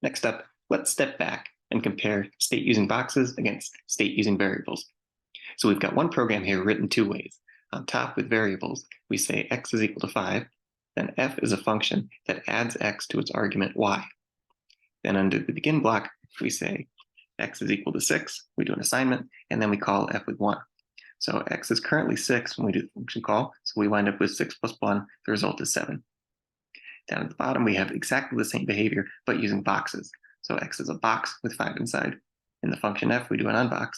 Next up, let's step back and compare state using boxes against state using variables. So we've got one program here written two ways. On top with variables, we say x is equal to 5, then f is a function that adds x to its argument y. Then under the begin block, we say x is equal to 6, we do an assignment, and then we call f with 1. So x is currently 6 when we do the function call, so we wind up with 6 plus 1, the result is 7. Down at the bottom, we have exactly the same behavior, but using boxes. So x is a box with 5 inside. In the function f, we do an unbox,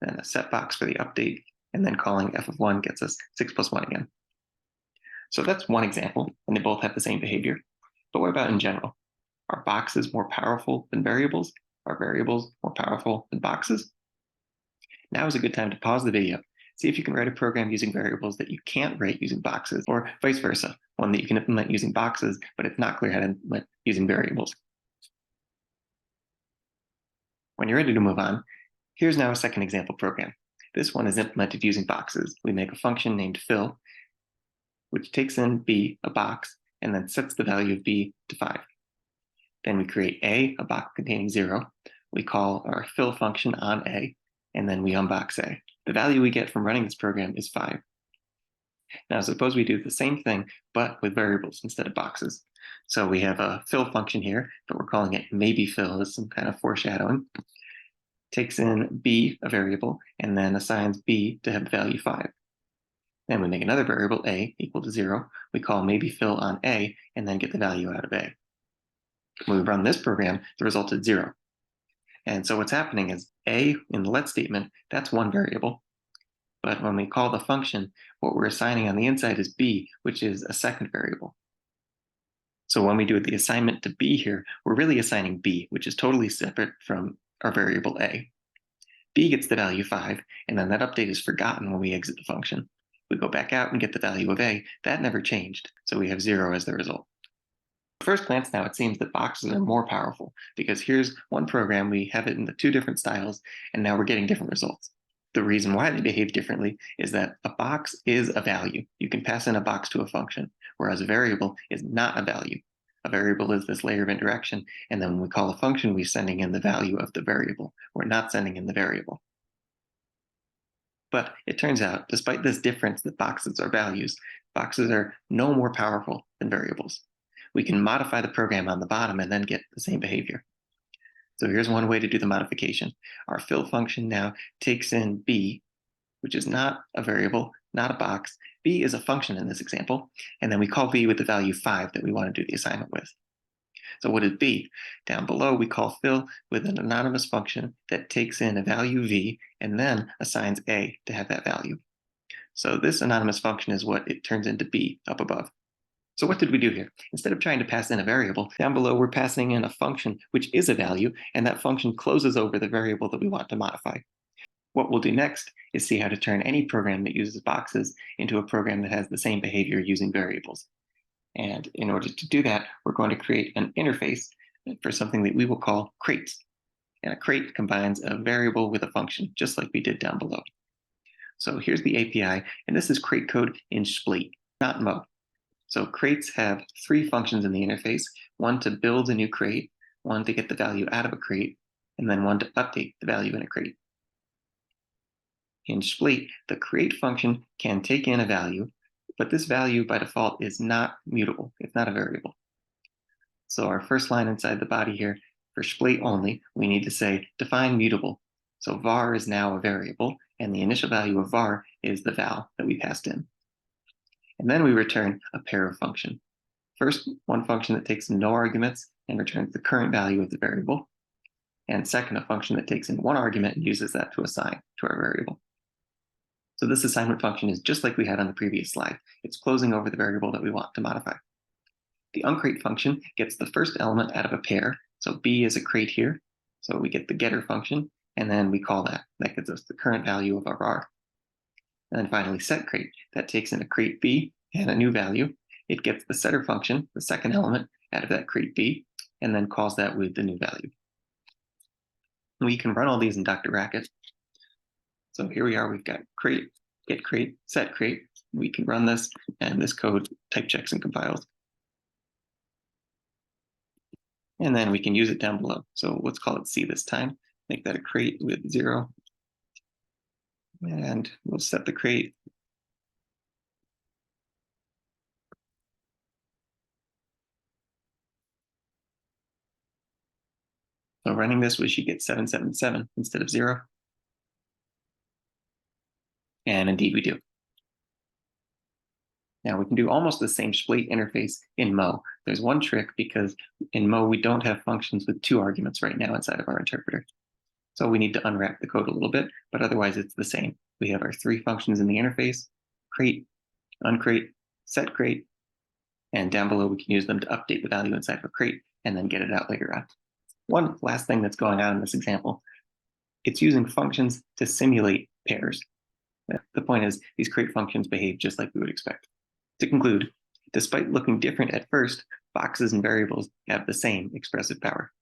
then a set box for the update, and then calling f of 1 gets us 6 plus 1 again. So that's one example, and they both have the same behavior. But what about in general? Are boxes more powerful than variables? Are variables more powerful than boxes? Now is a good time to pause the video. See if you can write a program using variables that you can't write using boxes, or vice versa, one that you can implement using boxes, but it's not clear how to implement using variables. When you're ready to move on, here's now a second example program. This one is implemented using boxes. We make a function named fill, which takes in b, a box, and then sets the value of b to 5. Then we create a box containing 0. We call our fill function on a, and then we unbox a. The value we get from running this program is 5. Now suppose we do the same thing, but with variables instead of boxes. So we have a fill function here, but we're calling it maybe fill as some kind of foreshadowing. Takes in b, a variable, and then assigns b to have the value 5. Then we make another variable, a, equal to 0. We call maybe fill on a, and then get the value out of a. When we run this program, the result is 0. And so what's happening is a in the let statement, that's one variable. But when we call the function, what we're assigning on the inside is b, which is a second variable. So when we do the assignment to b here, we're really assigning b, which is totally separate from our variable a. b gets the value 5, and then that update is forgotten when we exit the function. We go back out and get the value of a. That never changed, so we have 0 as the result. At first glance now, it seems that boxes are more powerful, because here's one program, we have it in the two different styles, and now we're getting different results. The reason why they behave differently is that a box is a value. You can pass in a box to a function, whereas a variable is not a value. A variable is this layer of indirection, and then when we call a function, we're sending in the value of the variable. We're not sending in the variable. But it turns out, despite this difference that boxes are values, boxes are no more powerful than variables. We can modify the program on the bottom and then get the same behavior. So here's one way to do the modification. Our fill function now takes in b, which is not a variable, not a box. B is a function in this example, and then we call b with the value 5 that we want to do the assignment with. So what is b? Down below, we call fill with an anonymous function that takes in a value v and then assigns a to have that value. So this anonymous function is what it turns into b up above. So what did we do here? Instead of trying to pass in a variable, down below we're passing in a function which is a value, and that function closes over the variable that we want to modify. What we'll do next is see how to turn any program that uses boxes into a program that has the same behavior using variables. And in order to do that, we're going to create an interface for something that we will call crates. And a crate combines a variable with a function, just like we did down below. So here's the API, and this is crate code in Shplait, not Mo. So crates have 3 functions in the interface, one to build a new crate, one to get the value out of a crate, and then one to update the value in a crate. In Shplait, the create function can take in a value, but this value by default is not mutable. It's not a variable. So our first line inside the body here, for Shplait only, we need to say define mutable. So var is now a variable, and the initial value of var is the val that we passed in. And then we return a pair of functions. First, one function that takes no arguments and returns the current value of the variable. And second, a function that takes in one argument and uses that to assign to our variable. So this assignment function is just like we had on the previous slide. It's closing over the variable that we want to modify. The uncrate function gets the first element out of a pair. So b is a crate here. So we get the getter function, and then we call that. That gives us the current value of our var. And then finally set crate. That takes in a crate b and a new value. It gets the setter function, the second element, out of that crate b, and then calls that with the new value. We can run all these in Dr. Racket. So here we are, we've got crate, get crate, set crate. We can run this, and this code type checks and compiles. And then we can use it down below. So let's call it C this time. Make that a crate with 0. And we'll set the crate. So running this, we should get 777 instead of 0. And indeed we do. Now we can do almost the same Shplait interface in Mo. There's one trick because in Mo we don't have functions with 2 arguments right now inside of our interpreter. So we need to unwrap the code a little bit, but otherwise it's the same. We have our 3 functions in the interface: crate, uncrate, set crate, and down below we can use them to update the value inside of a crate and then get it out later on. One last thing that's going on in this example, it's using functions to simulate pairs. The point is, these crate functions behave just like we would expect. To conclude, despite looking different at first, boxes and variables have the same expressive power.